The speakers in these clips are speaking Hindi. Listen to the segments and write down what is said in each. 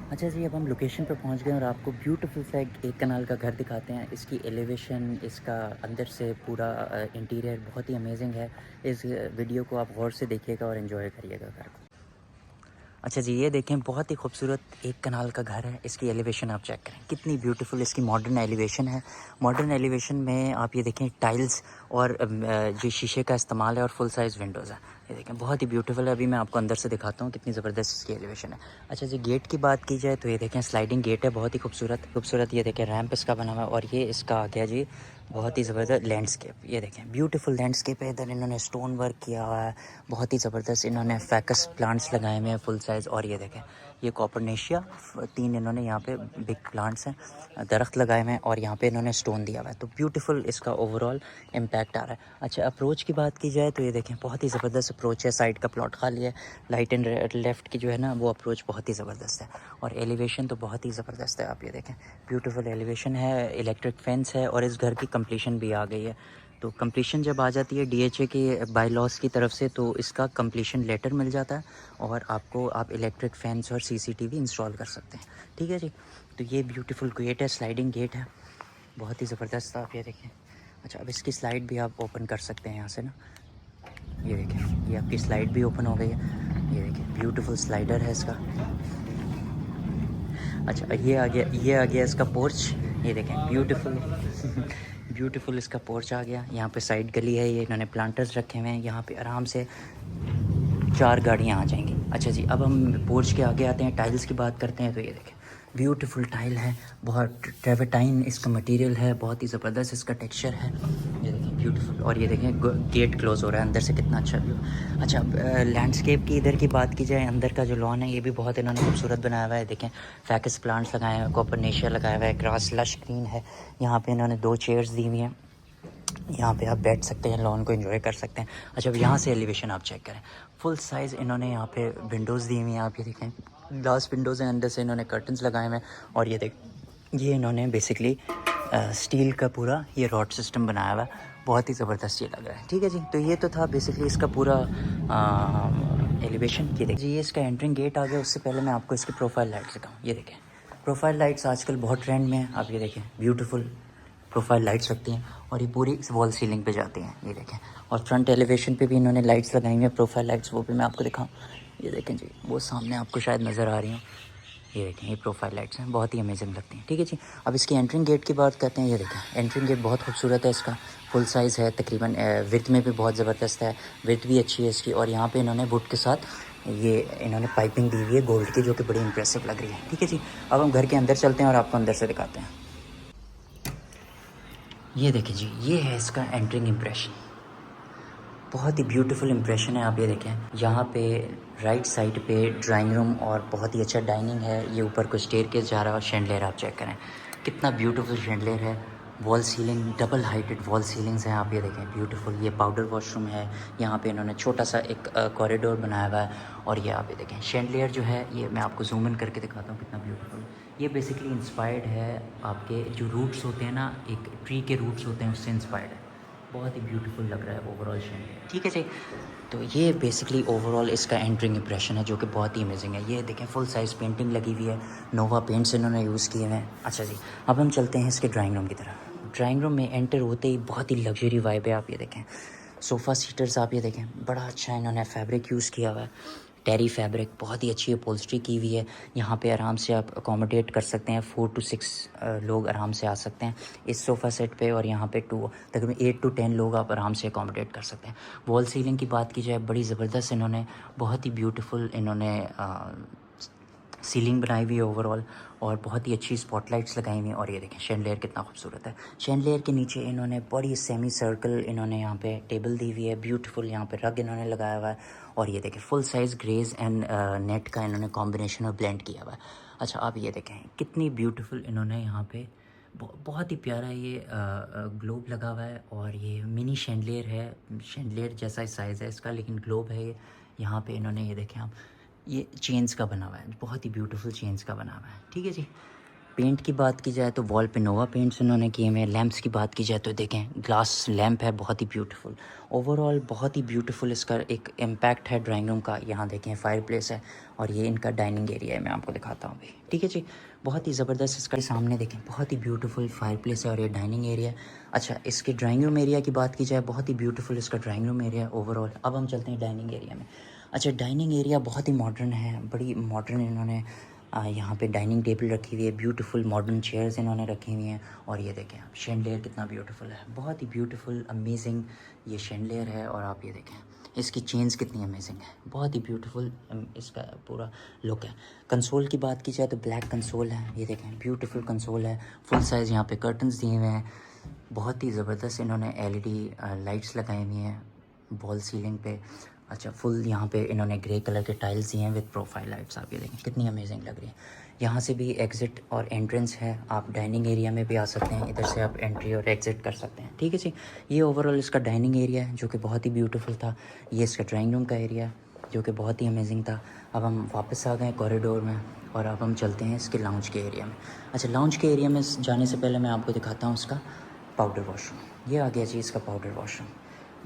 अच्छा जी, अब हम लोकेशन पे पहुंच गए और आपको ब्यूटीफुल सा एक कनाल का घर दिखाते हैं। इसकी एलिवेशन, इसका अंदर से पूरा इंटीरियर बहुत ही अमेजिंग है। इस वीडियो को आप गौर से देखिएगा और एंजॉय करिएगा घर को। अच्छा जी, ये देखें, बहुत ही खूबसूरत एक कनाल का घर है। इसकी एलिवेशन आप चेक करें, कितनी ब्यूटीफुल इसकी मॉडर्न एलिवेशन है। मॉडर्न एलिवेशन में आप ये देखें, टाइल्स और जो शीशे का इस्तेमाल है और फुल साइज़ विंडोज़ है। ये देखें, बहुत ही ब्यूटीफुल है। अभी मैं आपको अंदर से दिखाता हूँ कितनी ज़बरदस्त इसकी एलिवेशन है। अच्छा जी, गेट की बात की जाए तो ये देखें, स्लाइडिंग गेट है, बहुत ही खूबसूरत खूबसूरत। ये देखें, रैंप इसका बना हुआ है और ये इसका आ गया जी बहुत ही ज़बरदस्त लैंडस्केप। ये देखें, ब्यूटीफुल लैंडस्केप है। इधर इन्होंने स्टोन वर्क किया हुआ है, बहुत ही ज़बरदस्त। इन्होंने फैकस प्लांट्स लगाए हुए हैं फुल साइज़। और ये देखें, ये कॉपरनेशिया 3 इन्होंने यहाँ पे बिग प्लांट्स हैं, दरख्त लगाए हुए हैं और यहाँ पे इन्होंने स्टोन दिया हुआ है। तो ब्यूटीफुल इसका ओवरऑल इम्पैक्ट आ रहा है। अच्छा, अप्रोच की बात की जाए तो ये देखें, बहुत ही ज़बरदस्त अप्रोच है। साइड का प्लॉट खाली है, राइट एंड लेफ़्ट की जो है ना वो अप्रोच बहुत ही ज़बरदस्त है। और एलिवेशन तो बहुत ही ज़बरदस्त है। आप ये देखें, ब्यूटीफुल एलिवेशन है, इलेक्ट्रिक फेंस है और इस घर की कंप्लीशन भी आ गई है। तो कंप्लीशन जब आ जाती है डीएचए के बाय लॉस की तरफ से, तो इसका कंप्लीशन लेटर मिल जाता है और आपको आप इलेक्ट्रिक फैंस और सीसीटीवी इंस्टॉल कर सकते हैं। ठीक है जी। तो ये ब्यूटीफुल गेट है, स्लाइडिंग गेट है, बहुत ही ज़बरदस्त। आप ये देखें। अच्छा, अब इसकी स्लाइड भी आप ओपन कर सकते हैं यहाँ से ना। ये देखें, ये आपकी स्लाइड भी ओपन हो गई है। ये देखें, ब्यूटीफुल स्लाइडर है इसका। अच्छा, ये आ गया इसका पोर्च। ये देखें, ब्यूटीफुल ब्यूटीफुल इसका पोर्च आ गया। यहाँ पे साइड गली है, ये इन्होंने प्लांटर्स रखे हुए हैं। यहाँ पे आराम से 4 गाड़ियाँ आ जाएंगी। अच्छा जी, अब हम पोर्च के आगे आते हैं, टाइल्स की बात करते हैं। तो ये देखें, ब्यूटीफुल टाइल है, बहुत ट्रेवर्टाइन इसका मटेरियल है, बहुत ही ज़बरदस्त इसका टेक्सचर है। ये देखें, ब्यूटीफुल। और ये देखें, गेट क्लोज़ हो रहा है अंदर से, कितना अच्छा व्यू। अच्छा, अब लैंडस्केप की इधर की बात की जाए, अंदर का जो लॉन है ये भी बहुत इन्होंने खूबसूरत बनाया हुआ है। देखें, फैकस प्लांट्स लगाए हैं, कॉपरनेशिया लगाया हुआ है, ग्रास लश ग्रीन है। यहाँ पे इन्होंने 2 चेयर्स दी हुई हैं, यहाँ पे आप बैठ सकते हैं, लॉन को एंजॉय कर सकते हैं। अच्छा, अब यहाँ से एलिवेशन आप चेक करें, फुल साइज़ इन्होंने यहाँ पे विंडोज़ दी हुई हैं। आप ये देखें, ग्लास विंडोज़ हैं, अंदर से इन्होंने कर्टन्स लगाए हुए हैं। और ये इन्होंने बेसिकली स्टील का पूरा ये रॉड सिस्टम बनाया हुआ है, बहुत ही ज़बरदस्त ये लग रहा है। ठीक है जी, तो ये तो था बेसिकली इसका पूरा एलिवेशन। ये देखिए जी, ये इसका एंट्रिंग गेट आ गया। उससे पहले मैं आपको इसकी प्रोफाइल लाइट्स दिखाऊँ। ये देखें, प्रोफाइल लाइट्स आजकल बहुत ट्रेंड में है। आप ये देखें, ब्यूटीफुल प्रोफाइल लाइट्स लगती हैं और ये पूरी वॉल सीलिंग पे जाती हैं। ये देखें, और फ्रंट एलिवेशन पे भी इन्होंने लाइट्स लगाई हुई हैं, प्रोफाइल लाइट्स, वो भी मैं आपको दिखाऊं। ये देखें जी, वो सामने आपको शायद नज़र आ रही हैं। ये देखें, ये प्रोफाइल लाइट्स हैं, बहुत ही अमेजिंग लगती हैं। ठीक है जी, अब इसकी एंट्रिंग गेट की बात करते हैं। ये देखें, एंट्रिंग गेट बहुत खूबसूरत है, इसका फुल साइज़ है, तकरीबन विड्थ में भी बहुत ज़बरदस्त है, विड्थ भी अच्छी है इसकी। और यहाँ पे इन्होंने वुड के साथ ये इन्होंने पाइपिंग दी हुई है गोल्ड की, जो कि बड़ी इंप्रेसिव लग रही है। ठीक है जी, अब हम घर के अंदर चलते हैं और आपको अंदर से दिखाते हैं। ये देखिए जी, ये है इसका एंट्रिंग इम्प्रेशन, बहुत ही ब्यूटीफुल इम्प्रेशन है। आप ये देखें, यहाँ पे राइट साइड पे ड्राइंग रूम और बहुत ही अच्छा डाइनिंग है। ये ऊपर को स्टेयरकेस जा रहा है और शैंडलियर आप चेक करें, कितना ब्यूटीफुल शैंडलियर है। Wall ceiling, double heighted wall ceilings हैं। आप ये देखें, ब्यूटीफुल। ये पाउडर वॉशरूम है, यहाँ पे इन्होंने छोटा सा एक कॉरिडोर बनाया हुआ है। और ये आप ये देखें, शैंडलियर जो है ये मैं आपको जूम इन करके दिखाता हूँ कितना ब्यूटीफुल। ये बेसिकली इंस्पायर्ड है, आपके जो रूट्स होते हैं ना, एक ट्री के रूट्स होते हैं, उससे इंस्पायर्ड है। बहुत ही ब्यूटीफुल लग रहा है ओवरऑल शैंडलियर। ठीक है जी, तो ये बेसिकली ओवरऑल इसका एंट्रिंग इंप्रेशन है, जो कि बहुत ही अमेजिंग है। ये देखें, फुल साइज़ पेंटिंग लगी हुई है, नोवा पेंट्स इन्होंने यूज़ किए हैं। अच्छा जी, अब हम चलते हैं इसके ड्राइंग रूम की तरफ। ड्राइंग रूम में एंटर होते ही बहुत ही लग्जरी वाइब है। आप ये देखें, सोफ़ा सीटर्स आप ये देखें, बड़ा अच्छा इन्होंने फैब्रिक यूज़ किया हुआ है, टेरी फैब्रिक, बहुत ही अच्छी अपॉल्स्ट्री की हुई है। यहाँ पे आराम से आप अकोमोडेट कर सकते हैं, 4 to 6 लोग आराम से आ सकते हैं इस सोफ़ा सेट पे। और यहाँ पे तकरीबन 8 to 10 लोग आप आराम से अकोमोडेट कर सकते हैं। वॉल सीलिंग की बात की जाए, बड़ी ज़बरदस्त इन्होंने, बहुत ही ब्यूटीफुल इन्होंने सीलिंग बनाई हुई है ओवरऑल, और बहुत ही अच्छी स्पॉटलाइट्स लगाई हुई हैं। और ये देखें, शैंडलियर कितना खूबसूरत है। शैंडलियर के नीचे इन्होंने बड़ी सेमी सर्कल इन्होंने यहाँ पे टेबल दी हुई है, ब्यूटीफुल। यहाँ पे रग इन्होंने लगाया हुआ है। और ये देखें, full size greys and net का इन्होंने कॉम्बिनेशन और ब्लेंड किया हुआ है। अच्छा, आप ये देखें, कितनी ब्यूटीफुल इन्होंने यहाँ पे बहुत ही प्यारा ये ग्लोब लगा हुआ है। और ये मिनी शैंडलियर है, शैंडलियर जैसा ही साइज़ है इसका, लेकिन ग्लोब है ये। यहाँ पे इन्होंने ये देखें आप, ये चेन्स का बना हुआ है, बहुत ही ब्यूटीफुल चेन्स का बना हुआ है। ठीक है जी, पेंट की बात की जाए तो वॉल पे नोवा पेंट्स उन्होंने किए हुए हैं। लैंप्स की बात की जाए तो देखें ग्लास लैंप है, बहुत ही ब्यूटीफुल। ओवरऑल बहुत ही ब्यूटीफुल इसका एक इम्पैक्ट है ड्राइंग रूम का। यहाँ देखें फायर प्लेस है और ये इनका डाइनिंग एरिया है, मैं आपको दिखाता हूँ अभी। ठीक है जी, बहुत ही ज़बरदस्त इसका सामने देखें, बहुत ही ब्यूटीफुल फायर प्लेस है और ये डाइनिंग एरिया है। अच्छा, इसके ड्राइंग रूम एरिया की बात की जाए, बहुत ही ब्यूटीफुल इसका ड्राइंग रूम एरिया ओवरऑल। अब हम चलते हैं डाइनिंग एरिया में। अच्छा, डाइनिंग एरिया बहुत ही मॉडर्न है, बड़ी मॉडर्न इन्होंने यहाँ पे डाइनिंग टेबल रखी हुई है, ब्यूटीफुल मॉडर्न चेयर्स इन्होंने रखी हुई हैं। और ये देखें आप, शैंडलियर कितना ब्यूटीफुल है, बहुत ही ब्यूटीफुल अमेजिंग ये शैंडलियर है। और आप ये देखें इसकी चेन्स कितनी अमेजिंग है, बहुत ही ब्यूटीफुल इसका पूरा लुक है। कंसोल की बात की जाए तो ब्लैक कंसोल है, ये देखें ब्यूटीफुल कंसोल है, फुल साइज़ यहाँ पे कर्टन्स दिए हुए हैं, बहुत ही ज़बरदस्त इन्होंने एलईडी लाइट्स लगाई हुई हैं वॉल सीलिंग पे। अच्छा, फुल यहाँ पे इन्होंने ग्रे कलर के टाइल्स दिए हैं विद प्रोफाइल लाइट्स, आप ये देखें कितनी अमेजिंग लग रही है। यहाँ से भी एग्ज़िट और एंट्रेंस है, आप डाइनिंग एरिया में भी आ सकते हैं, इधर से आप एंट्री और एग्ज़िट कर सकते हैं। ठीक है जी, ये ओवरऑल इसका डाइनिंग एरिया है जो कि बहुत ही ब्यूटीफुल था। ये इसका ड्राइंग रूम का एरिया जो कि बहुत ही अमेजिंग था। अब हम वापस आ गए कॉरिडोर में और अब हम चलते हैं इसके लाउंज के एरिया में। अच्छा, लाउंज के एरिया में जाने से पहले मैं आपको दिखाता हूँ इसका पाउडर वॉशरूम। ये आ गया जी इसका पाउडर वॉशरूम,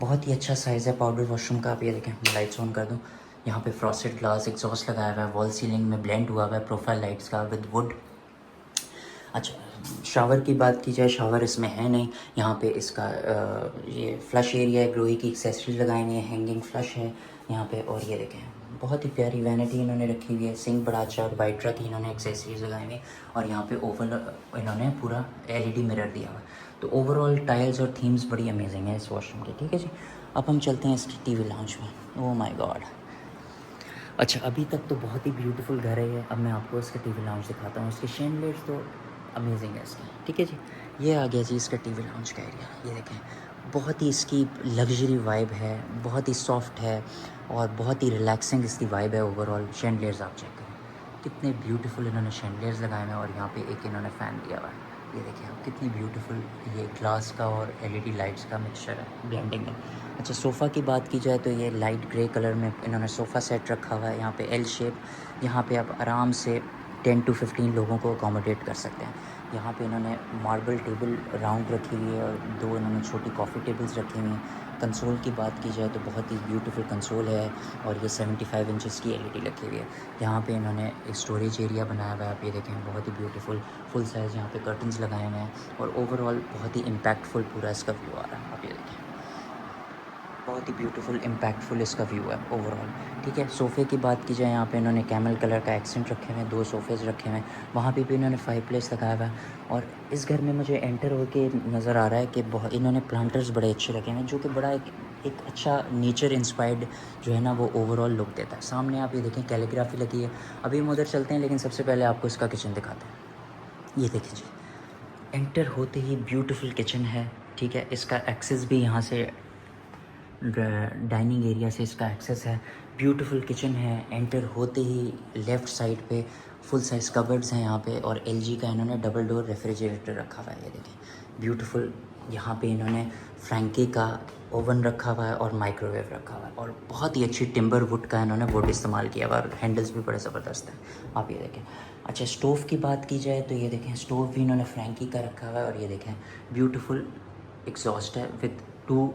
बहुत ही अच्छा साइज़ है पाउडर वॉशरूम का। आप ये देखें, मैं लाइट्स ऑन कर दूँ, यहाँ पे फ्रॉस्टेड ग्लास एग्जॉस्ट लगाया हुआ है, वॉल सीलिंग में ब्लेंड हुआ हुआ है प्रोफाइल लाइट्स का विद वुड। अच्छा, शावर की बात की जाए, शावर इसमें है नहीं। यहाँ पे इसका ये फ्लश एरिया है, ग्लोई की एक्सेसरीज लगाई हुई है, हैंगिंग फ्लश है यहाँ पे। और ये देखें बहुत ही प्यारी वैनिटी इन्होंने रखी हुई है, सिंक बड़ा अच्छा और वाइट की इन्होंने एक्सेसरीज लगाई हुई है। और यहाँ पे ओवल इन्होंने पूरा एलईडी मिरर दिया हुआ है। तो ओवरऑल टाइल्स और थीम्स बड़ी अमेजिंग है इस वॉशरूम की। ठीक है जी, अब हम चलते हैं इसकी टीवी लाउंज में। Oh my God. अच्छा, अभी तक तो बहुत ही ब्यूटीफुल घर है ये। अब मैं आपको इसका टीवी लाउंज दिखाता हूँ। इसके शैंडलियर्स तो अमेजिंग है इसके। ठीक है जी, ये आ गया जी इसका टीवी लाउंज का एरिया। ये देखें, बहुत ही इसकी लग्जरी वाइब है, बहुत ही सॉफ्ट है और बहुत ही रिलैक्सिंग इसकी वाइब है ओवरऑल। शैंडलियर्स आप चेक करें, कितने ब्यूटीफुल इन्होंने शैंडलियर्स लगाए हुए हैं और यहाँ पे एक इन्होंने फ़ैन दिया हुआ है। ये देखिए आप, कितनी ब्यूटीफुल ये ग्लास का और एलईडी लाइट्स का मिक्सचर है, ब्लेंडिंग है। अच्छा, सोफ़ा की बात की जाए तो ये लाइट ग्रे कलर में इन्होंने सोफ़ा सेट रखा हुआ है। यहाँ पे एल शेप, यहाँ पे आप आराम से 10 to 15 लोगों को अकोमोडेट कर सकते हैं। यहाँ पे इन्होंने मार्बल टेबल राउंड रखी हुई है और 2 इन्होंने छोटी कॉफ़ी टेबल्स रखी हुई हैं। कंसोल की बात की जाए तो बहुत ही ब्यूटीफुल कंसोल है और ये 75 इंचेस की एलईडी लगी हुई है। यहाँ पे इन्होंने एक स्टोरेज एरिया बनाया हुआ है, आप ये देखें बहुत ही ब्यूटीफुल फुल साइज़ यहाँ पे कर्टन्स लगाए हुए हैं और ओवरऑल बहुत ही इम्पैक्टफुल पूरा इसका व्यू आ रहा है। आप ये देखें, बहुत ही ब्यूटीफुल इम्पैक्टफुल इसका व्यू है ओवरऑल। ठीक है, सोफ़े की बात की जाए, यहाँ पे इन्होंने कैमल कलर का एक्सेंट रखे हुए हैं, 2 सोफ़ेज़ रखे हुए हैं, वहाँ पे भी इन्होंने फायर प्लेस लगाया हुआ है। और इस घर में मुझे एंटर होके नज़र आ रहा है कि बहुत इन्होंने प्लांटर्स बड़े अच्छे रखे हैं जो कि बड़ा एक अच्छा नेचर इंस्पायर्ड जो है ना वो ओवरऑल लुक देता है। सामने आप ये देखें कैलीग्राफी लगी है। अभी हम उधर चलते हैं लेकिन सबसे पहले आपको इसका किचन दिखाते हैं। ये देखिए जी, एंटर होते ही ब्यूटीफुल किचन है। ठीक है, इसका एक्सेस भी यहाँ से डाइनिंग एरिया से इसका एक्सेस है। ब्यूटीफुल किचन है, एंटर होते ही लेफ़्ट साइड पे फुल साइज़ कबर्ड्स हैं यहाँ पे और एलजी का इन्होंने डबल डोर रेफ्रिजरेटर रखा हुआ है। ये देखें ब्यूटीफुल, यहाँ पे इन्होंने फ्रैंकी का ओवन रखा हुआ है और माइक्रोवेव रखा हुआ है और बहुत ही अच्छी टिम्बर वुड का इन्होंने वुड इस्तेमाल किया हुआ है और हैंडल्स भी बड़े ज़बरदस्त हैं, आप ये देखें। अच्छा, स्टोव की बात की जाए तो ये देखें स्टोव भी इन्होंने फ्रैंकी का रखा हुआ है और ये देखें ब्यूटीफुल एग्जॉस्ट है विद 2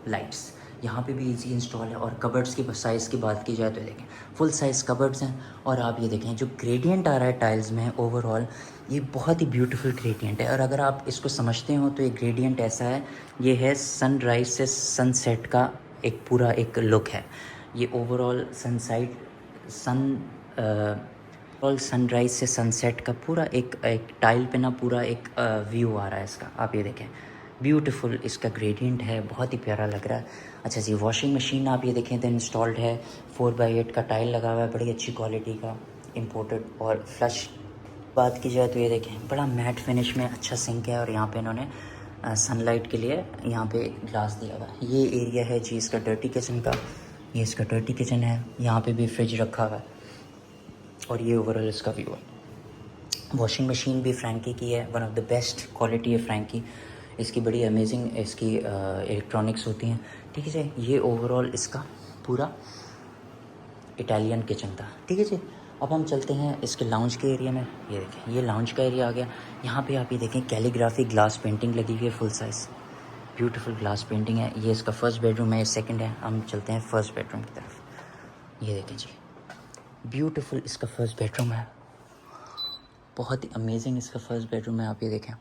लाइट्स। यहाँ पे भी इजी इंस्टॉल है। और कबर्ड्स की साइज़ की बात की जाए तो देखें फुल साइज़ कबर्ड्स हैं और आप ये देखें जो ग्रेडियंट आ रहा है टाइल्स में ओवरऑल, ये बहुत ही ब्यूटीफुल ग्रेडियंट है। और अगर आप इसको समझते हो तो ये ग्रेडियंट ऐसा है, ये है सनराइज से सनसेट का एक पूरा एक लुक है। ये ओवरऑल और सनराइज़ से सनसेट का पूरा एक टाइल पे ना पूरा एक व्यू आ रहा है इसका, आप ये देखें ब्यूटीफुल इसका ग्रेडियंट है, बहुत ही प्यारा लग रहा है। अच्छा जी, वॉशिंग मशीन आप ये देखें तो इंस्टॉल्ड है, 4x8 का टाइल लगा हुआ है, बड़ी अच्छी क्वालिटी का इंपोर्टेड। और फ्लश बात की जाए तो ये देखें बड़ा मैट फिनिश में अच्छा सिंक है और यहाँ पे इन्होंने सनलाइट के लिए यहाँ पे ग्लास दिया हुआ है। ये एरिया है जी इसका डर्टी किचन का, ये इसका डर्टी किचन है, यहाँ पे भी फ्रिज रखा हुआ है और ये ओवरऑल इसका व्यू है। वॉशिंग मशीन भी फ्रैंकी की है, one of the best quality है फ्रैंकी, इसकी बड़ी अमेजिंग इसकी इलेक्ट्रॉनिक्स होती हैं। ठीक है जी, ये ओवरऑल इसका पूरा इटालियन किचन था। ठीक है जी, अब हम चलते हैं इसके लाउंज के एरिया में। ये देखें, ये लाउंज का एरिया आ गया। यहाँ पे आप ये देखें कैलीग्राफी ग्लास पेंटिंग लगी हुई है, full size beautiful glass painting है। ये इसका फर्स्ट बेडरूम है, ये सेकंड है। हम चलते हैं फर्स्ट बेडरूम की तरफ। ये देखें जी, ब्यूटीफुल इसका फर्स्ट बेडरूम है, बहुत ही अमेजिंग इसका फर्स्ट बेडरूम है। आप ये देखें,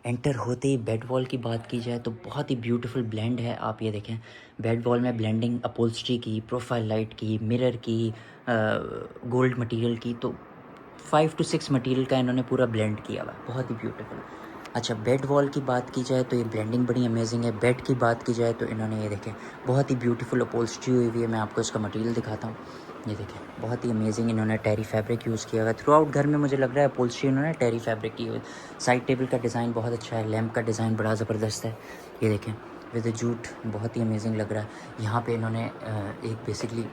एंटर होते ही बेड वॉल की बात की जाए तो बहुत ही ब्यूटीफुल ब्लेंड है। आप ये देखें, बेड वॉल में ब्लेंडिंग अपहोल्स्ट्री की, प्रोफाइल लाइट की, मिरर की, गोल्ड मटेरियल की, तो 5 to 6 मटेरियल का इन्होंने पूरा ब्लेंड किया हुआ, बहुत ही ब्यूटीफुल। अच्छा, बेड वॉल की बात की जाए तो ये ब्लेंडिंग बड़ी अमेजिंग है। बेड की बात की जाए तो इन्होंने ये देखें बहुत ही ब्यूटीफुल अपहोल्स्ट्री हुई हुई है। मैं आपको इसका मटेरियल दिखाता हूँ। ये देखें, बहुत ही अमेजिंग इन्होंने टेरी फैब्रिक यूज़ किया हुआ है। थ्रू आउट घर में मुझे लग रहा है अपहोल्स्ट्री इन्होंने टेरी फैब्रिक की हुई है। साइड टेबल का डिज़ाइन बहुत अच्छा है, लैम्प का डिज़ाइन बड़ा ज़बरदस्त है। ये देखें विद जूट, बहुत ही अमेजिंग लग रहा है। यहाँ पे इन्होंने एक बेसिकली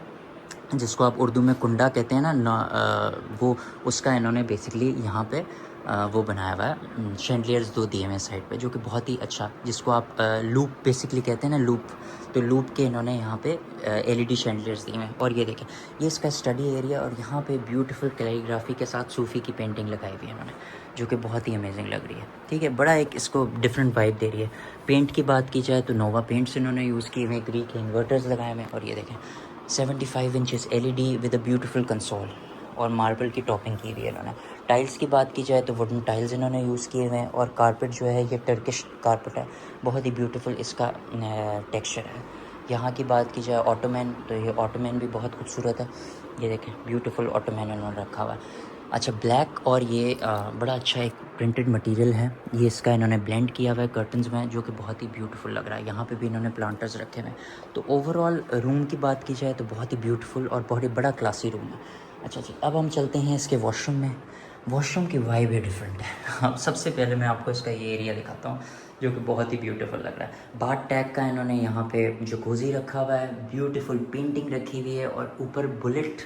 जिसको आप उर्दू में कुंडा कहते हैं ना, वो उसका इन्होंने बेसिकली यहाँ पे वो बनाया हुआ है। शैंडलियर्स 2 दिए हुए हैं साइड पे, जो कि बहुत ही अच्छा, जिसको आप लूप बेसिकली कहते हैं ना, लूप, तो लूप के इन्होंने यहाँ पे LED शैंडलियर्स दिए हुए हैं। और ये देखें, ये इसका स्टडी एरिया, और यहाँ पे ब्यूटीफुल कैलीग्राफी के साथ सूफ़ी की पेंटिंग लगाई हुई है इन्होंने, जो कि बहुत ही अमेजिंग लग रही है। ठीक है, बड़ा एक इसको डिफरेंट वाइब दे रही है। पेंट की बात की जाए तो नोवा पेंट्स इन्होंने यूज़ किए हुए हैं, ग्री के इन्वर्टर्स लगाए हुए हैं। और ये देखें 75 inches LED with a beautiful console, और मार्बल की टॉपिंग की हुई है इन्होंने। टाइल्स की बात की जाए तो वुडन टाइल्स इन्होंने यूज़ किए हुए हैं, और कारपेट जो है ये टर्किश कारपेट है, बहुत ही ब्यूटीफुल इसका टेक्सचर है। यहाँ की बात की जाए ऑटोमैन, तो ये ऑटोमैन भी बहुत खूबसूरत है। ये देखें ब्यूटीफुल ऑटोमैन इन्होंने रखा हुआ है। अच्छा, ब्लैक और ये बड़ा अच्छा एक प्रिंटेड मटेरियल है, ये इसका इन्होंने ब्लेंड किया हुआ है कर्टन्स में, जो कि बहुत ही ब्यूटीफुल लग रहा है। यहाँ पे भी इन्होंने प्लांटर्स रखे हुए हैं। तो ओवरऑल रूम की बात की जाए तो बहुत ही ब्यूटीफुल और बहुत ही बड़ा क्लासी रूम है। अच्छा जी, अब हम चलते हैं इसके वॉशरूम में। वॉशरूम की वाइब ही डिफरेंट है। अब सबसे पहले मैं आपको इसका ये एरिया दिखाता हूँ, जो कि बहुत ही ब्यूटीफुल लग रहा है। बाथ टैग का इन्होंने यहाँ पे जकूज़ी रखा हुआ है, ब्यूटीफुल पेंटिंग रखी हुई है, और ऊपर बुलेट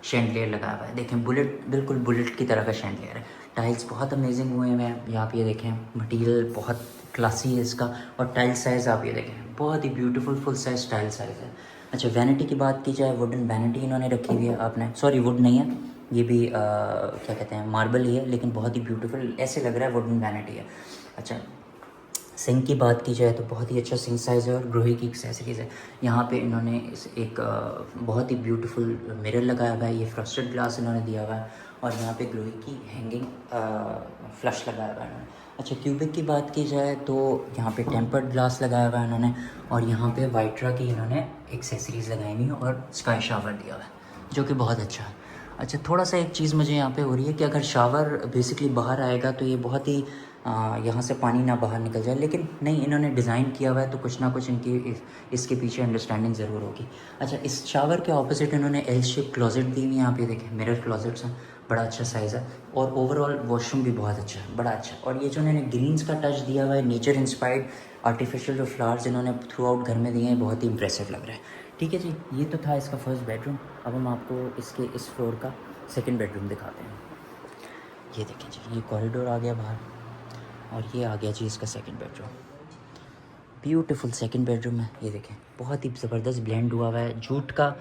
शैंडलियर लगा हुआ है। देखें, बुलेट, बिल्कुल बुलेट की तरह का शैंडलियर है। टाइल्स बहुत अमेजिंग हुए हैं। यहाँ पे ये देखें, मटेरियल बहुत क्लासी है इसका, और टाइल साइज़ आप ये देखें, बहुत ही beautiful full size tile size है। अच्छा, वैनिटी की बात की जाए, वुडन वैनिटी इन्होंने रखी हुई है। आपने, सॉरी वुड नहीं है, ये भी क्या कहते हैं, मार्बल ही है, लेकिन बहुत ही ब्यूटीफुल, ऐसे लग रहा है वुडन वैनिटी है। अच्छा, सिंक की बात की जाए तो बहुत ही अच्छा सिंक साइज़ है, और ग्रोही की एक्सेसरीज़ है। यहाँ पे इन्होंने एक बहुत ही ब्यूटीफुल मिरर लगाया हुआ है, ये फ्रस्टेड ग्लास इन्होंने दिया हुआ है, और यहाँ पे ग्रोही की हैंगिंग फ्लश लगाया हुआ है इन्होंने। अच्छा, क्यूबिक की बात की जाए तो यहाँ पे टेम्पर्ड ग्लास लगाया हुआ है इन्होंने, और यहाँ पे वाइट्रा की इन्होंने एक्सेसरीज़ लगाई हुई है, और स्काई शावर दिया हुआ है, जो कि बहुत अच्छा है। अच्छा, थोड़ा सा एक चीज़ मुझे यहाँ पे हो रही है कि अगर शावर बेसिकली बाहर आएगा तो ये बहुत ही यहाँ से पानी ना बाहर निकल जाए, लेकिन नहीं, इन्होंने डिज़ाइन किया हुआ है, तो कुछ ना कुछ इनकी इसके पीछे अंडरस्टैंडिंग ज़रूर होगी। अच्छा, इस शावर के ऑपोजिट इन्होंने एल शेप क्लोजेट दी हुई है। यहाँ पे देखें, मिरर क्लोजेट्स हैं, बड़ा अच्छा साइज़ है, और ओवरऑल वॉशरूम भी बहुत अच्छा है, बड़ा अच्छा। और ये जो इन्होंने ग्रीन्स का टच दिया हुआ है, नेचर इंस्पायर्ड आर्टिफिशियल जो फ्लावर्स इन्होंने थ्रू आउट घर में दिए हैं, बहुत ही इंप्रेसिव लग रहा है। ठीक है जी, ये तो था इसका फर्स्ट बेडरूम। अब हम आपको इसके इस फ्लोर का सेकंड बेडरूम दिखाते हैं। ये देखें जी, ये कॉरिडोर आ गया बाहर, और ये आ गया जी इसका second bedroom. Beautiful second bedroom है। ये देखें, बहुत ही ज़बरदस्त ब्लेंड हुआ हुआ है जूट का,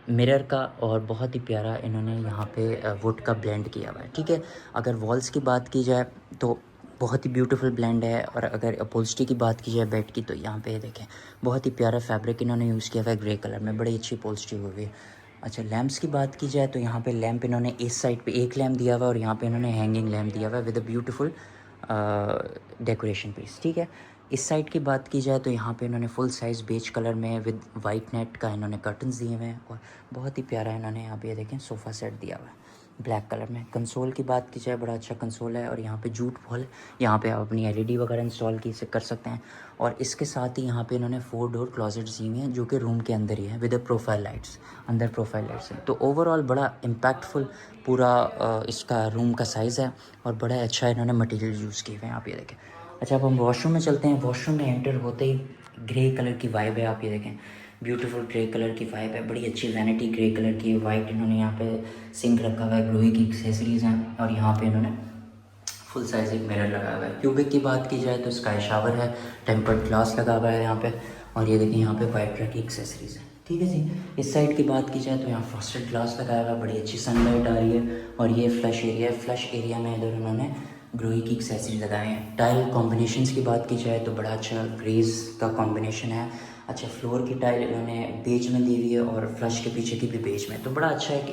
मिरर का, और बहुत ही प्यारा इन्होंने यहाँ पे वुड का ब्लेंड किया हुआ है। ठीक है, अगर वॉल्स की बात की जाए तो बहुत ही ब्यूटीफुल ब्लेंड है, और अगर अपहोल्स्ट्री की बात की जाए बेड की, तो यहाँ पे देखें बहुत ही प्यारा फैब्रिक इन्होंने यूज़ किया हुआ है, ग्रे कलर में, बड़ी अच्छी अपहोल्स्ट्री हुई है। अच्छा, लैम्प्स की बात की जाए तो यहाँ पे लैम्प इन्होंने इस साइड पे एक लैम्प दिया हुआ है, और यहाँ पे इन्होंने हैंगिंग लैम्प दिया हुआ है with a beautiful decoration piece. ठीक है, इस साइड की बात की जाए तो यहाँ पे इन्होंने फुल साइज़ बेज कलर में विद वाइट नेट का इन्होंने कर्टन्स दिए हुए हैं, और बहुत ही प्यारा इन्होंने यहाँ पे देखें सोफ़ा सेट दिया हुआ है ब्लैक कलर में। कंसोल की बात की जाए, बड़ा अच्छा कंसोल है, और यहाँ पे जूट वॉल, यहाँ पे आप अपनी LED वगैरह इंस्टॉल की कर सकते हैं। और इसके साथ ही यहाँ पे इन्होंने 4 डोर क्लोजेट्स दिए हुए हैं, जो कि रूम के अंदर ही है विद प्रोफाइल लाइट्स, अंदर प्रोफाइल लाइट्स हैं। तो ओवरऑल बड़ा इम्पैक्टफुल पूरा इसका रूम का साइज़ है, और बड़ा अच्छा इन्होंने मटेरियल यूज़ किए हुए हैं, आप ये देखें। अच्छा, अब हम वॉशरूम में चलते हैं। वॉशरूम में एंटर होते ही ग्रे कलर की वाइब है, आप ये देखें, ब्यूटीफुल ग्रे कलर की वाइब है, बड़ी अच्छी वैनिटी ग्रे कलर की वाइट इन्होंने यहाँ पे सिंक रखा हुआ है, ग्लोई की एक्सेसरीज़ हैं, और यहाँ पे इन्होंने फुल साइज एक मिरर लगा हुआ है। क्यूबिक की बात की जाए तो स्काई शावर है, टेम्पर्ड ग्लास लगा हुआ है यहाँ पे, और ये देखिए यहाँ पे वाइट कलर की एक्सेसरीज़ है। ठीक है जी। इस साइड की बात की जाए तो यहाँ फ्रस्टेड ग्लास लगाया हुआ है, बड़ी अच्छी सनलाइट आ रही है। और ये फ्लश एरिया है, फ्लश एरिया में इधर उन्होंने ग्रोई की एक्सेसरीज लगाए हैं। टाइल कॉम्बिनेशंस की बात की जाए तो बड़ा अच्छा ग्रेज का कॉम्बिनेशन है। अच्छा, फ्लोर की टाइल इन्होंने बेज में दी हुई है और फ्लश के पीछे की भी बेज में, तो बड़ा अच्छा एक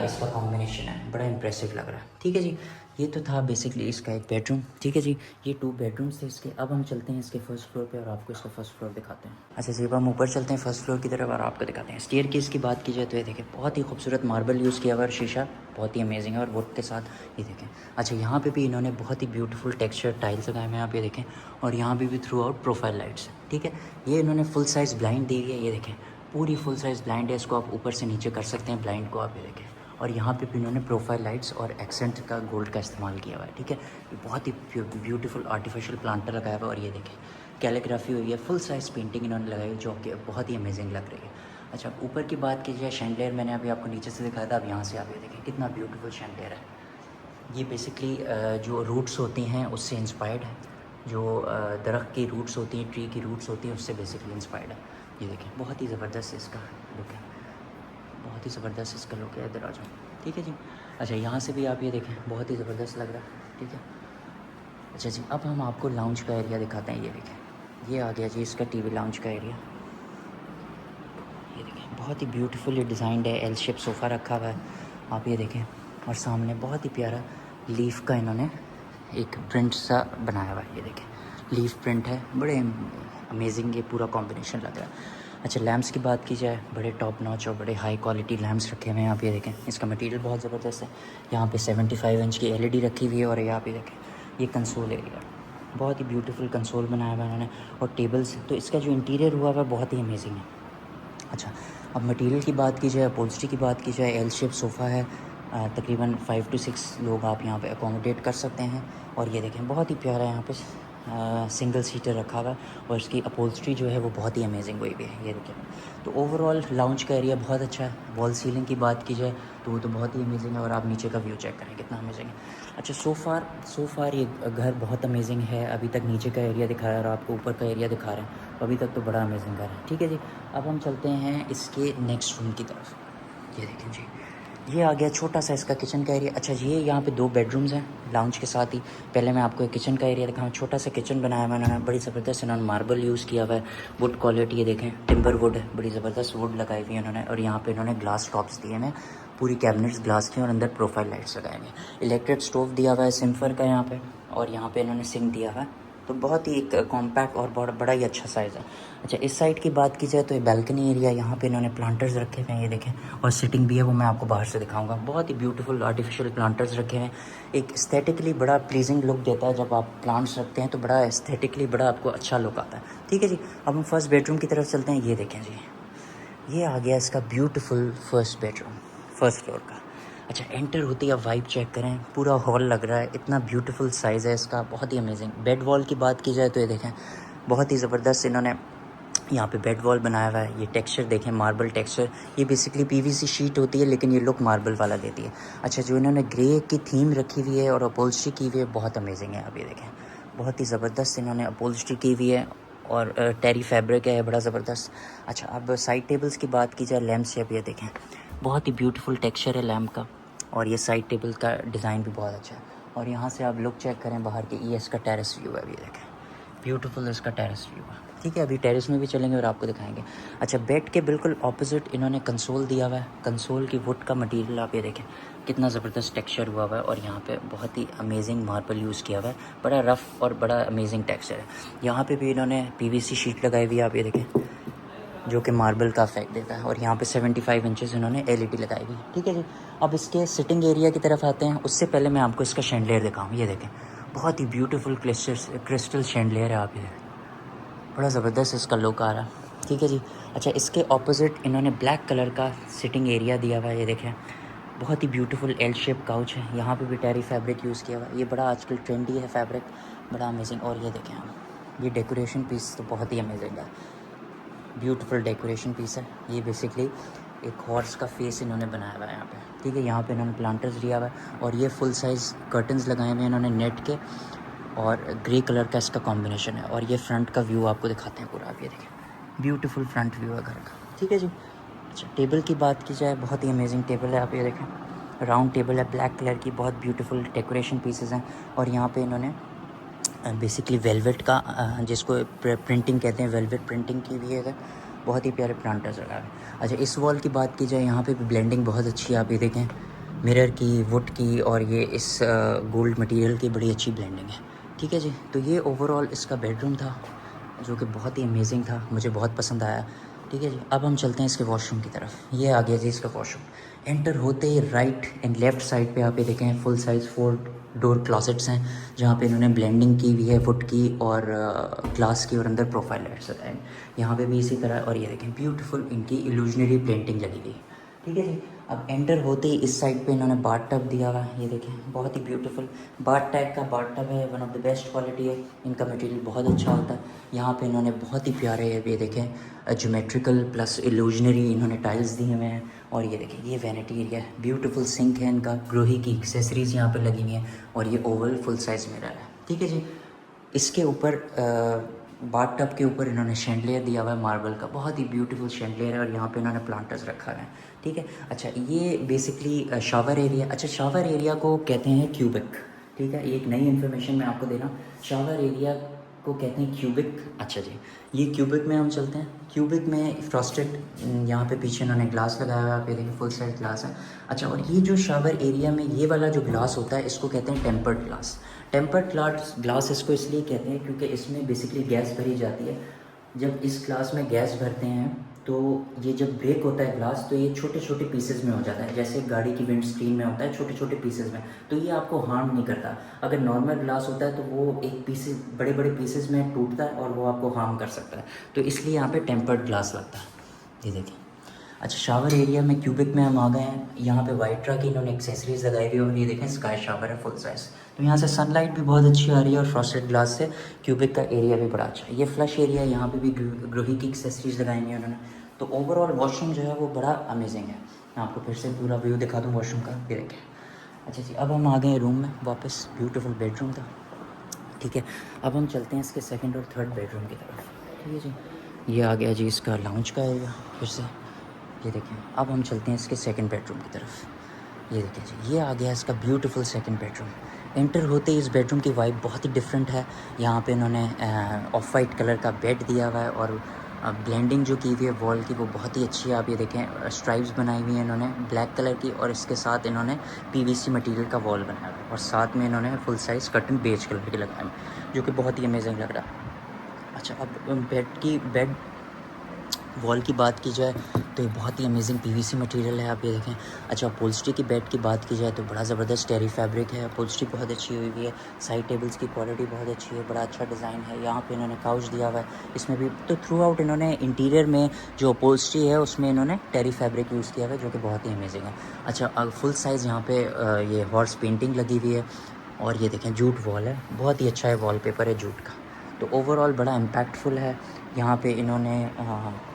इसका कॉम्बिनेशन है, बड़ा इंप्रेसिव लग रहा है। ठीक है जी, ये तो था बेसिकली इसका एक बेडरूम। ठीक है जी, ये 2 बेडरूम्स थे इसके। अब हम चलते हैं इसके फर्स्ट फ्लोर पे और आपको इसका फर्स्ट फ्लोर दिखाते हैं। अच्छा जी, अब हम ऊपर चलते हैं फर्स्ट फ्लोर की तरफ और आपको दिखाते हैं। स्टेयरकेस की बात की जाए तो ये देखें, बहुत ही खूबसूरत मार्बल यूज़ किया हुआ है, शीशा बहुत ही अमेजिंग है और वुड के साथ ये देखें। अच्छा, यहाँ पे भी इन्होंने बहुत ही ब्यूटीफुल टेक्सचर टाइल्स लगाए हैं, आप ये देखें। और यहाँ पे भी थ्रू आउट प्रोफाइल लाइट्स। ठीक है, ये इन्होंने फुल साइज़ ब्लाइंड दी हुई है, ये देखें पूरी फुल साइज़ ब्लाइंड है। इसको आप ऊपर से नीचे कर सकते हैं ब्लाइंड को, आप ये देखें। और यहाँ पे भी इन्होंने प्रोफाइल लाइट्स और एक्सेंट का गोल्ड का इस्तेमाल किया हुआ है। ठीक है, ये बहुत ही ब्यूटीफुल आर्टिफिशियल प्लांटर लगाया हुआ है। और ये देखें कैलीग्राफी हुई है, फुल साइज़ पेंटिंग इन्होंने लगाई है जो कि बहुत ही अमेजिंग लग रही है। अच्छा, ऊपर की बात की जाए, शैंडलियर मैंने अभी आपको नीचे से दिखाया था, अब यहाँ से आप ये देखें कितना ब्यूटीफुल शैंडलियर है। ये बेसिकली जो रूट्स होती हैं उससे इंस्पायर्ड है, जो दरख्त की रूट्स होती हैं, ट्री की रूट्स होती हैं, उससे बेसिकली इंस्पायर्ड है। ये देखें बहुत ही ज़बरदस्त इसका लुक है, बहुत ही ज़बरदस्त इसका लुक है। इधर आ जाओ। ठीक है जी। अच्छा, यहाँ से भी आप ये देखें बहुत ही ज़बरदस्त लग रहा है। ठीक है। अच्छा जी, अब हम आपको लाउंज का एरिया दिखाते हैं। ये देखें, ये आ गया जी इसका टीवी लाउंज का एरिया। ये देखें बहुत ही ब्यूटीफुली डिज़ाइंड है, एल शेप सोफ़ा रखा हुआ है, आप ये देखें। और सामने बहुत ही प्यारा लीफ का इन्होंने एक प्रिंट सा बनाया हुआ है, ये देखें लीफ प्रिंट है, बड़े अमेजिंग ये पूरा कॉम्बिनेशन लग रहा है। अच्छा, लैम्प्स की बात की जाए, बड़े टॉप नॉच और बड़े हाई क्वालिटी लैम्प्स रखे हुए हैं, आप ये देखें। इसका मटेरियल बहुत ज़बरदस्त है। यहाँ पे 75 इंच की एलईडी रखी हुई है। और यहाँ पे देखें ये कंसोल एरिया, बहुत ही ब्यूटीफुल कंसोल बनाया हुआ है इन्होंने। और टेबल्स, तो इसका जो इंटीरियर हुआ है बहुत ही अमेजिंग है। अच्छा, अब मटेरियल की बात की जाए, अपॉल्स्ट्री की बात की जाए, एल शेप सोफ़ा है, तकरीबन 5 to 6 लोग आप यहाँ पे अकोमोडेट कर सकते हैं। और ये देखें बहुत ही प्यारा यहाँ पे सिंगल सीटर रखा हुआ है। और इसकी अपॉल्स्ट्री जो है वो बहुत ही अमेजिंग हुई भी है, ये देखें। तो ओवरऑल लाउंज का एरिया बहुत अच्छा है। वॉल सीलिंग की बात की जाए तो वो तो बहुत ही अमेजिंग है। और आप नीचे का व्यू चेक करें कितना अमेजिंग है। अच्छा, सो फार ये घर बहुत अमेजिंग है। अभी तक नीचे का एरिया दिखा रहा है और आपको ऊपर का एरिया दिखा रहे हैं, अभी तक तो बड़ा अमेजिंग घर है। ठीक है जी, अब हम चलते हैं इसके नेक्स्ट रूम की तरफ। ये देखें जी, ये आ गया छोटा सा इसका किचन का एरिया। अच्छा जी, ये यहाँ पे 2 बेडरूम्स हैं लाउंज के साथ ही। पहले मैं आपको एक किचन का एरिया दिखाऊँ। छोटा सा किचन बनाया हुआ है इन्होंने, बड़ी ज़बरदस्त इन्होंने मार्बल यूज़ किया हुआ है, वुड क्वालिटी ये देखें, टिम्बर वुड है, बड़ी ज़बरदस्त वुड लगाई हुई है इन्होंने। और यहाँ पे इन्होंने ग्लास टॉप्स दिए हैं, पूरी कैबिनेट्स ग्लास की और अंदर प्रोफाइल लाइट्स लगाए हुए हैं। इलेक्ट्रिक स्टोव दिया हुआ है सिम्फर का यहाँ पे। और यहाँ पे इन्होंने सिंक दिया हुआ है, तो बहुत ही एक कॉम्पैक्ट और बड़ा ही अच्छा साइज़ है। अच्छा, इस साइड की बात की जाए तो ये बैल्कनी एरिया, यहाँ पे इन्होंने प्लांटर्स रखे हुए हैं, ये देखें। और सिटिंग भी है, वो मैं आपको बाहर से दिखाऊंगा। बहुत ही ब्यूटीफुल आर्टिफिशियल प्लांटर्स रखे हैं, एक एस्थेटिकली बड़ा प्लीजिंग लुक देता है। जब आप प्लांट्स रखते हैं तो बड़ा एस्थेटिकली बड़ा आपको अच्छा लुक आता है। ठीक है जी, अब हम फर्स्ट बेडरूम की तरफ चलते हैं। ये देखें जी, ये आ गया इसका beautiful first bedroom, first floor का। अच्छा, एंटर होते ही आप वाइब चेक करें, पूरा हॉल लग रहा है, इतना ब्यूटीफुल साइज़ है इसका, बहुत ही अमेजिंग। बेड वॉल की बात की जाए तो ये देखें बहुत ही ज़बरदस्त इन्होंने यहाँ पे बेड वॉल बनाया हुआ है। ये टेक्सचर देखें, मार्बल टेक्सचर, ये बेसिकली पीवीसी शीट होती है लेकिन ये लुक मार्बल वाला देती है। अच्छा, जो इन्होंने ग्रे की थीम रखी हुई है और अपॉल्स्ट्री की हुई है, बहुत अमेजिंग है। आप ये देखें, बहुत ही ज़बरदस्त इन्होंने अपॉल्स्ट्री की हुई है और टेरी फैब्रिक है, बड़ा ज़बरदस्त। अच्छा, अब साइड टेबल्स की बात की जाए, लैम्प शेप ये देखें, बहुत ही ब्यूटीफुल टेक्सचर है लैम्प का। और ये साइड टेबल का डिज़ाइन भी बहुत अच्छा है। और यहाँ से आप लुक चेक करें बाहर के, ये इसका टेरेस व्यू है, ये देखें ब्यूटीफुल इसका टेरेस व्यू है। ठीक है, अभी टेरेस में भी चलेंगे और आपको दिखाएंगे। अच्छा, बेड के बिल्कुल ऑपोजिट इन्होंने कंसोल दिया हुआ है, कंसोल की वुड का मटेरियल आप ये देखें कितना ज़बरदस्त टेक्सचर हुआ हुआ है। और यहाँ पे बहुत ही अमेजिंग मार्बल यूज़ किया हुआ है, बड़ा रफ़ और बड़ा अमेजिंग टेक्सचर है। यहाँ पे भी इन्होंने पीवीसी शीट लगाई हुई है, आप ये देखें, जो कि मार्बल का इफेक्ट देता है। और यहाँ पे 75 इंचेस इन्होंने एलईडी लगाई हुई है। ठीक है जी, अब इसके सिटिंग एरिया की तरफ आते हैं। उससे पहले मैं आपको इसका शैंडलियर दिखाऊँ। ये देखें, बहुत ही ब्यूटीफुल क्रिस्टल शैंडलियर है, आप ये बड़ा ज़बरदस्त इसका लुक आ रहा है। ठीक है जी। अच्छा, इसके ऑपोजिट इन्होंने ब्लैक कलर का सिटिंग एरिया दिया हुआ है, ये देखें बहुत ही ब्यूटीफुल एल शेप काउच है। यहाँ पे भी टेरी फैब्रिक यूज़ किया हुआ है, ये बड़ा आजकल ट्रेंडी है फैब्रिक, बड़ा अमेजिंग। और ये देखें हम, ये डेकोरेशन पीस तो बहुत ही अमेजिंग है, ब्यूटीफुल डेकोरेशन पीस है। ये बेसिकली एक हॉर्स का फेस इन्होंने बनाया हुआ है यहाँ पे। ठीक है, यहाँ पे इन्होंने प्लांटर्स दिया हुआ है और ये फुल साइज़ कर्टन्स लगाए हुए हैं इन्होंने नेट के, और ग्रे कलर का इसका कॉम्बिनेशन है। और ये फ्रंट का व्यू आपको दिखाते हैं पूरा, आप ये देखें ब्यूटीफुल फ्रंट व्यू है घर का। ठीक है जी। अच्छा, टेबल की बात की जाए, बहुत ही अमेजिंग टेबल है। आप ये देखें, राउंड टेबल है, ब्लैक कलर की, बहुत ब्यूटीफुल डेकोरेशन पीसेस हैं। और यहाँ पे इन्होंने बेसिकली वेलवेट का जिसको प्रिंटिंग कहते हैं, वेलवेट प्रिंटिंग की भी है। बहुत ही प्यारे प्लांटर्स लगा है। अच्छा, इस वॉल की बात की जाए, यहाँ पे भी ब्लेंडिंग बहुत अच्छी है। आप ये देखें, मिरर की, वुड की और ये इस गोल्ड मटेरियल की बड़ी अच्छी ब्लेंडिंग है। ठीक है जी। तो ये ओवरऑल इसका बेडरूम था, जो कि बहुत ही अमेजिंग था, मुझे बहुत पसंद आया। ठीक है जी। अब हम चलते हैं इसके वॉशरूम की तरफ। ये आ गया जी इसका वॉशरूम। एंटर होते ही राइट एंड लेफ़्ट साइड पे आप ये देखें, फुल साइज़ 4 डोर क्लॉसेट्स हैं, जहाँ पे इन्होंने ब्लेंडिंग की हुई है वुड की और ग्लास की, और अंदर प्रोफाइल लाइट्स लगाए। यहाँ पे भी इसी तरह, और ये देखें ब्यूटीफुल इनकी इल्यूजनरी पेंटिंग लगी हुई है। ठीक है जी। अब एंटर होते ही इस साइड पे इन्होंने बाथ टब दिया हुआ है। ये देखें, बहुत ही ब्यूटीफुल बाथ टाइप का बाथ टब है, one of the best quality है। इनका मटेरियल बहुत अच्छा होता है। यहाँ पे इन्होंने बहुत ही प्यारे, ये देखें ज्योमेट्रिकल प्लस इल्यूजनरी इन्होंने टाइल्स दिए हुए हैं। और ये देखें, ये वैनिटी एरिया है, ब्यूटीफुल सिंक है इनका, ग्रोही की एक्सेसरीज़ यहाँ पे लगी हुई हैं, और ये ओवल फुल साइज़ मिरर है। ठीक है जी। इसके ऊपर बाथ टब के ऊपर इन्होंने शैंडलियर दिया हुआ है मार्बल का, बहुत ही ब्यूटीफुल शैंडलियर है, और यहाँ पे इन्होंने प्लांटर्स रखा है। ठीक है। अच्छा, ये बेसिकली शावर एरिया। अच्छा, शावर एरिया को कहते हैं क्यूबिक। ठीक है, एक नई इन्फॉर्मेशन मैं आपको दे रहा हूँ, शावर एरिया को कहते हैं क्यूबिक। अच्छा जी, ये क्यूबिक में हम चलते हैं। क्यूबिक में फ्रॉस्टेड, यहाँ पे पीछे इन्होंने ग्लास लगाया हुआ है, आप ये देखिए फुल साइज ग्लास है। अच्छा, और ये जो शावर एरिया में ये वाला जो ग्लास होता है, इसको कहते हैं टेम्पर्ड ग्लास। टेम्पर्ड ग्लास इसको इसलिए कहते हैं क्योंकि इसमें बेसिकली गैस भरी जाती है। जब इस ग्लास में गैस भरते हैं तो ये जब ब्रेक होता है ग्लास, तो ये छोटे छोटे पीसेस में हो जाता है, जैसे गाड़ी की विंड स्क्रीन में होता है छोटे छोटे पीसेस में। तो ये आपको हार्म नहीं करता। अगर नॉर्मल ग्लास होता है तो वो एक पीसेस, बड़े बड़े पीसेस में टूटता है और वो आपको हार्म कर सकता है। तो इसलिए यहाँ पे टेम्पर्ड ग्लास लगता है। ये देखिए। अच्छा, शावर एरिया में क्यूबिक में हम आ गए हैं। यहाँ पे वाइट की इन्होंने एक्सेसरीज लगाई हुई है, और ये देखें स्काई शावर है फुल साइज़। तो यहाँ से सनलाइट भी बहुत अच्छी आ रही है, और फ्रॉस्टेड ग्लास से क्यूबिक का एरिया भी बड़ा अच्छा है। ये फ्लश एरिया, यहाँ पे भी ग्रोही की एक्सेसरीज लगाई हुई है उन्होंने। तो ओवरऑल वॉशरूम जो है वो बड़ा अमेजिंग है। मैं आपको फिर से पूरा व्यू दिखा दूँ वॉशरूम का, ये देखें। अच्छा जी, अब हम आ गए रूम में वापस। ब्यूटीफुल बेडरूम था। ठीक है, अब हम चलते हैं इसके सेकंड और थर्ड बेडरूम की तरफ। ठीक है जी। ये आ गया जी इसका लाउंज का एरिया फिर से। ये देखें, अब हम चलते हैं इसके सेकंड बेडरूम की तरफ। ये देखें जी, ये आ गया इसका ब्यूटीफुल सेकंड बेडरूम। एंटर होते ही इस बेडरूम की वाइब बहुत ही डिफरेंट है। यहाँ पे इन्होंने ऑफ वाइट कलर का बेड दिया हुआ है, और ब्लेंडिंग जो की हुई है वॉल की वो बहुत ही अच्छी है। आप ये देखें, स्ट्राइप्स बनाई हुई हैं इन्होंने ब्लैक कलर की, और इसके साथ इन्होंने पीवीसी मटेरियल का वॉल बनाया हुआ है, और साथ में इन्होंने full size curtain beige colour के लगाए हैं, जो कि बहुत ही अमेजिंग लग रहा है। अच्छा, अब बेड वॉल की बात की जाए तो ये बहुत ही अमेजिंग पीवीसी मटेरियल है। आप ये देखें। अच्छा, अपोल्स्ट्री की बेड की बात की जाए तो बड़ा ज़बरदस्त टेरी फैब्रिक है, अपोल्स्ट्री बहुत अच्छी हुई हुई है, साइड टेबल्स की क्वालिटी बहुत अच्छी है, बड़ा अच्छा डिज़ाइन है। यहाँ पे इन्होंने काउच दिया हुआ है, इसमें भी तो थ्रू आउट इन्होंने इंटीरियर में जो अपोल्स्ट्री है उसमें इन्होंने टेरी फैब्रिक यूज़ किया हुआ है, जो कि बहुत ही अमेजिंग है। अच्छा, फुल साइज़ यहाँ पे ये हॉर्स पेंटिंग लगी हुई है, और ये देखें जूट वॉल है, बहुत ही अच्छा है, वॉलपेपर है जूट का। तो ओवरऑल बड़ा इम्पैक्टफुल है। यहाँ पे इन्होंने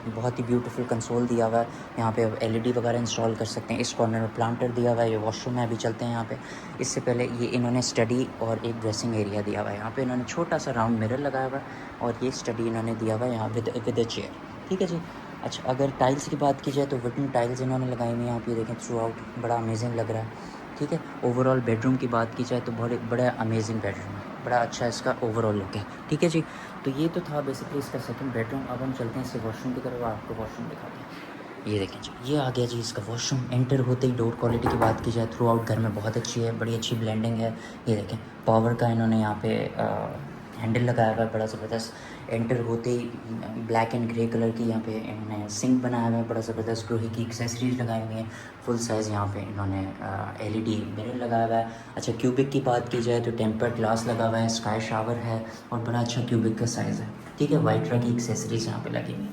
बहुत ही ब्यूटीफुल कंसोल दिया हुआ है। यहाँ पे एलईडी वगैरह इंस्टॉल कर सकते हैं। इस कॉर्नर में प्लांटर दिया हुआ है, ये वॉशरूम है, अभी चलते हैं यहाँ पे। इससे पहले ये इन्होंने स्टडी और एक ड्रेसिंग एरिया दिया हुआ है। यहाँ पे इन्होंने छोटा सा राउंड मिरर लगाया हुआ है, और ये स्टडी इन्होंने दिया हुआ है यहाँ विद अ चेयर। ठीक है जी। अच्छा, अगर टाइल्स की बात की जाए तो वुडन टाइल्स इन्होंने लगाई हुई हैं, यहाँ पे देखें थ्रू आउट, बड़ा अमेजिंग लग रहा है। ठीक है। ओवरऑल बेडरूम की बात की जाए तो बहुत बड़ा अमेजिंग बेडरूम है, बड़ा अच्छा इसका ओवरऑल लुक है। ठीक है जी। तो ये तो था बेसिकली इसका सेकंड बेडरूम। अब हम चलते हैं इससे वॉशरूम की तरफ, आपको वॉशरूम दिखाते हैं। ये देखें जी, ये आ गया जी इसका वॉशरूम। एंटर होते ही डोर क्वालिटी की बात की जाए थ्रू आउट घर में बहुत अच्छी है, बड़ी अच्छी ब्लेंडिंग है। ये देखें, पावर का इन्होंने यहाँ पे हैंडल लगाया हुआ है, बड़ा ज़बरदस्त। एंटर होते ही ब्लैक एंड ग्रे कलर की यहाँ पे इन्होंने सिंक बनाया हुआ है, बड़ा ज़बरदस्त। ग्रोही की एक्सेसरीज लगाई हुई हैं, फुल साइज़ यहाँ पे इन्होंने एलईडी मिरर लगाया हुआ है। अच्छा, क्यूबिक की बात की जाए तो टेम्पर्ड ग्लास लगा हुआ है, स्काई शावर है, और बड़ा अच्छा क्यूबिक का साइज़ है। ठीक है, वाइट की एक्सेसरीज यहाँ पे लगी हुई।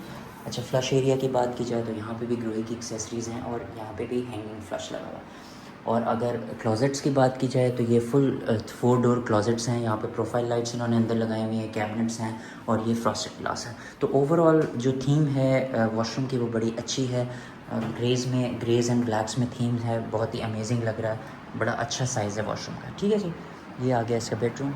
अच्छा, फ्लश एरिया की बात की जाए तो यहाँ पे भी ग्रोही की एक्सेसरीज़ हैं, और यहाँ पे भी हैंगिंग फ्लश लगा हुआ है। और अगर क्लोजेट्स की बात की जाए तो ये फुल 4 डोर क्लोजेट्स हैं। यहाँ पे प्रोफाइल लाइट्स इन्होंने अंदर लगाई हुई हैं, कैबिनेट्स हैं, और ये फ्रॉस्टेड ग्लास है। तो ओवरऑल जो थीम है वॉशरूम की वो बड़ी अच्छी है। ग्रेज़ एंड ब्लैक्स में थीम है, बहुत ही अमेजिंग लग रहा है, बड़ा अच्छा साइज़ है वॉशरूम का। ठीक है जी। ये आ गया इसका बेडरूम।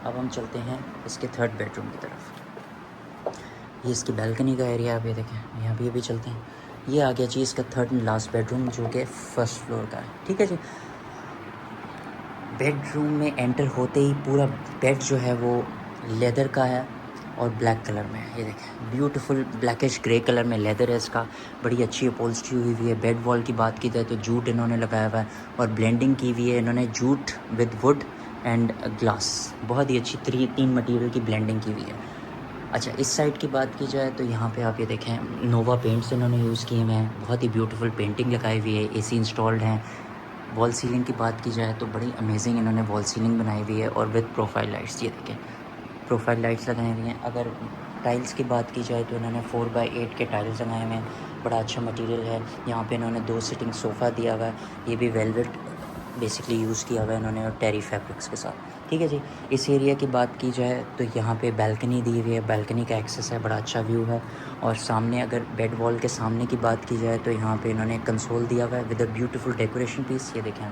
अब हम चलते हैं इसके थर्ड बेडरूम की तरफ। ये इसकी बैल्कनी का एरिया आप ये देखें, यहाँ भी चलते हैं। ये आ गया जी इसका थर्ड एंड लास्ट बेडरूम, जो कि फर्स्ट फ्लोर का है। ठीक है जी, बेडरूम में एंटर होते ही पूरा बेड जो है वो लेदर का है और ब्लैक कलर में है। ये देखें, ब्यूटीफुल ब्लैकिश ग्रे कलर में लेदर है इसका, बड़ी अच्छी अपॉल्स्ट्री हुई हुई है। बेड वॉल की बात की जाए तो जूट इन्होंने लगाया हुआ है और ब्लेंडिंग की हुई है इन्होंने jute with would and glass, बहुत ही अच्छी तीन मटेरियल की ब्लेंडिंग की हुई है। अच्छा, इस साइड की बात की जाए तो यहाँ पे आप ये देखें नोवा पेंट्स इन्होंने यूज़ किए हुए हैं, बहुत ही ब्यूटीफुल पेंटिंग लगाई हुई है, एसी इंस्टॉल्ड हैं। वॉल सीलिंग की बात की जाए तो बड़ी अमेजिंग इन्होंने वॉल सीलिंग बनाई हुई है और विद प्रोफाइल लाइट्स, ये देखें प्रोफाइल लाइट्स लगाई हुई हैं। अगर टाइल्स की बात की जाए तो इन्होंने 4x8 के टाइल्स लगाए हुए हैं, बड़ा अच्छा मटेरियल है। यहाँ पे इन्होंने 2 सीटिंग सोफ़ा दिया हुआ है, ये भी वेलवेट बेसिकली यूज़ किया हुआ है इन्होंने और टेरी फैब्रिक्स के साथ। ठीक है जी, इस एरिया की बात की जाए तो यहाँ पे बैल्कनी दी हुई है, बैल्कनी का एक्सेस है, बड़ा अच्छा व्यू है। और सामने अगर बेड वॉल के सामने की बात की जाए तो यहाँ पे इन्होंने कंसोल दिया हुआ है with a beautiful decoration piece, ये देखें।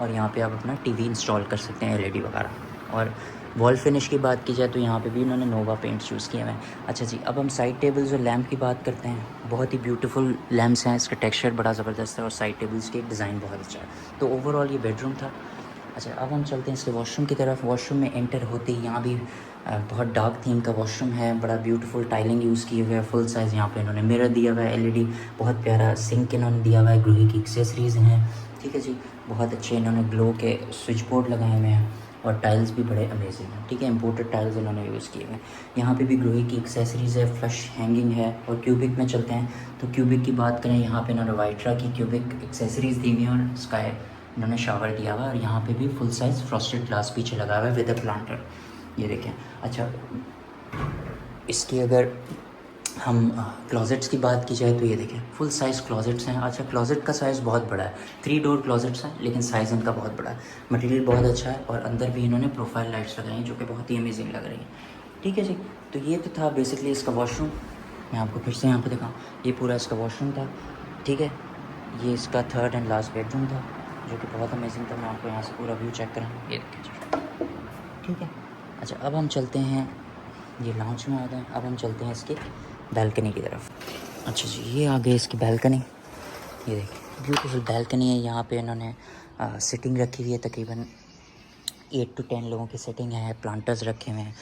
और यहाँ पे आप अपना टीवी इंस्टॉल कर सकते हैं, एलईडी वगैरह। और वॉल फिनिश की बात की जाए तो यहाँ पे भी इन्होंने नोवा पेंट्स यूज़ किए हुए हैं। अच्छा जी, अब हम साइड टेबल्स और लैम्प की बात करते हैं। बहुत ही ब्यूटीफुल लैम्प्स हैं, इसका टेक्सचर बड़ा ज़बरदस्त है और साइड टेबल्स की डिज़ाइन बहुत अच्छा है। तो ओवरऑल ये बेडरूम था। अच्छा, अब हम चलते हैं इसके वॉशरूम की तरफ। वॉशरूम में एंटर होते ही यहाँ भी बहुत डार्क थीम का वॉशरूम है, बड़ा ब्यूटीफुल टाइलिंग यूज़ किए हुए है, फुल साइज़ यहाँ पे इन्होंने मिरर दिया हुआ है, एलईडी, बहुत प्यारा सिंक इन्होंने दिया हुआ है, ग्लोई की एक्सेसरीज़ हैं। ठीक है जी, बहुत अच्छे इन्होंने ग्लो के स्विच बोर्ड लगाए हुए हैं और टाइल्स भी बड़े अमेजिंग हैं। ठीक है, इंपोर्टेड टाइल्स इन्होंने यूज़ किए हुए हैं। यहाँ पे भी ग्लोई की एक्सेसरीज़ है, फ्लश हैंगिंग है। और क्यूबिक में चलते हैं तो क्यूबिक की बात करें, यहाँ पे इन्होंने वाइट्रा की क्यूबिक एक्सेसरीज़ दी हुई हैं और स्काई इन्होंने शावर दिया हुआ है। और यहाँ पे भी फुल साइज़ फ्रॉस्टेड ग्लास पीछे लगा हुआ है विद अ प्लांटर, ये देखें। अच्छा, इसकी अगर हम क्लोजेट्स की बात की जाए तो ये देखें फुल साइज़ क्लोजेट्स हैं। अच्छा, क्लोजेट का साइज़ बहुत बड़ा है, 3 डोर क्लोजेट्स हैं, लेकिन साइज़ इनका बहुत बड़ा है। मटेरियल बहुत अच्छा है और अंदर भी इन्होंने प्रोफाइल लाइट्स लगाई हैं जो कि बहुत ही अमेजिंग लग रही हैं। ठीक है जी, तो ये तो था बेसिकली इसका वॉशरूम। मैं आपको फिर से यहाँ पे दिखाऊँ, ये पूरा इसका वॉशरूम था। ठीक है, ये इसका थर्ड एंड लास्ट बेडरूम था जो कि बहुत अमेजिंग था। मैं आपको यहाँ से पूरा व्यू चेक कराऊँ, ये देखिए जी। ठीक है, अच्छा अब हम चलते हैं, ये लाउंज में आ गए। अब हम चलते हैं इसकी बैल्कनी की तरफ। अच्छा जी, ये आ गई इसकी बैल्कनी, ये देखिए ब्यूटीफुल बैल्कनी है। यहाँ पे इन्होंने सिटिंग रखी हुई है, तकरीबन 8 to 10 लोगों की सिटिंग है। प्लांटर्स रखे हुए हैं,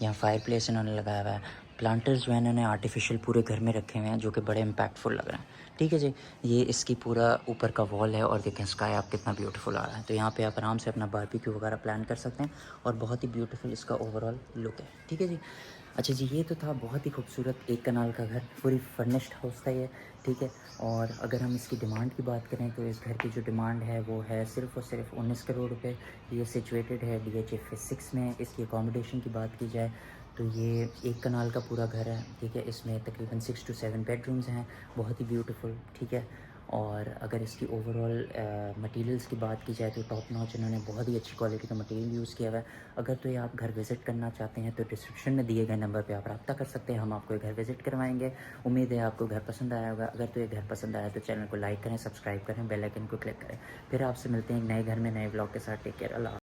यहाँ फायर प्लेस इन्होंने लगाया हुआ है। प्लांटर्स जो है इन्होंने आर्टिफिशियल पूरे घर में रखे हुए हैं जो कि बड़े इम्पैक्टफुल लग रहे हैं। ठीक है जी, ये इसकी पूरा ऊपर का वॉल है और देखें स्काई आप कितना ब्यूटीफुल आ रहा है। तो यहाँ पे आप आराम से अपना बारबेक्यू वगैरह प्लान कर सकते हैं और बहुत ही ब्यूटीफुल इसका ओवरऑल लुक है। ठीक है जी, अच्छा जी, ये तो था बहुत ही खूबसूरत एक कनाल का घर, पूरी फर्निश्ड हाउस था ये। ठीक है, और अगर हम इसकी डिमांड की बात करें तो इस घर की जो डिमांड है वो है सिर्फ़ और सिर्फ 19 करोड़ रुपए। ये सिचुएटेड है DHA फेज़ 6 में। इसकी अकोमोडेशन की बात की जाए तो ये एक कनाल का पूरा घर है। ठीक है, इसमें तकरीबन 6 to 7 बेडरूम्स हैं, बहुत ही ब्यूटीफुल। ठीक है, और अगर इसकी ओवरऑल मटेरियल्स की बात की जाए तो टॉप नॉच इन्होंने बहुत ही अच्छी क्वालिटी का मटेरियल यूज़ किया हुआ है। अगर तो ये आप घर विज़िट करना चाहते हैं तो डिस्क्रिप्शन में दिए गए नंबर पे आप रब्ता कर सकते हैं, हम आपको ये घर विज़िट करवाएंगे। उम्मीद है आपको घर पसंद आया होगा। अगर तो ये घर पसंद आया तो चैनल को लाइक करें, सब्सक्राइब करें, बेल आइकन को क्लिक करें। फिर आपसे मिलते हैं एक नए घर में नए ब्लॉग के साथ। टेक केयर, अल्लाह।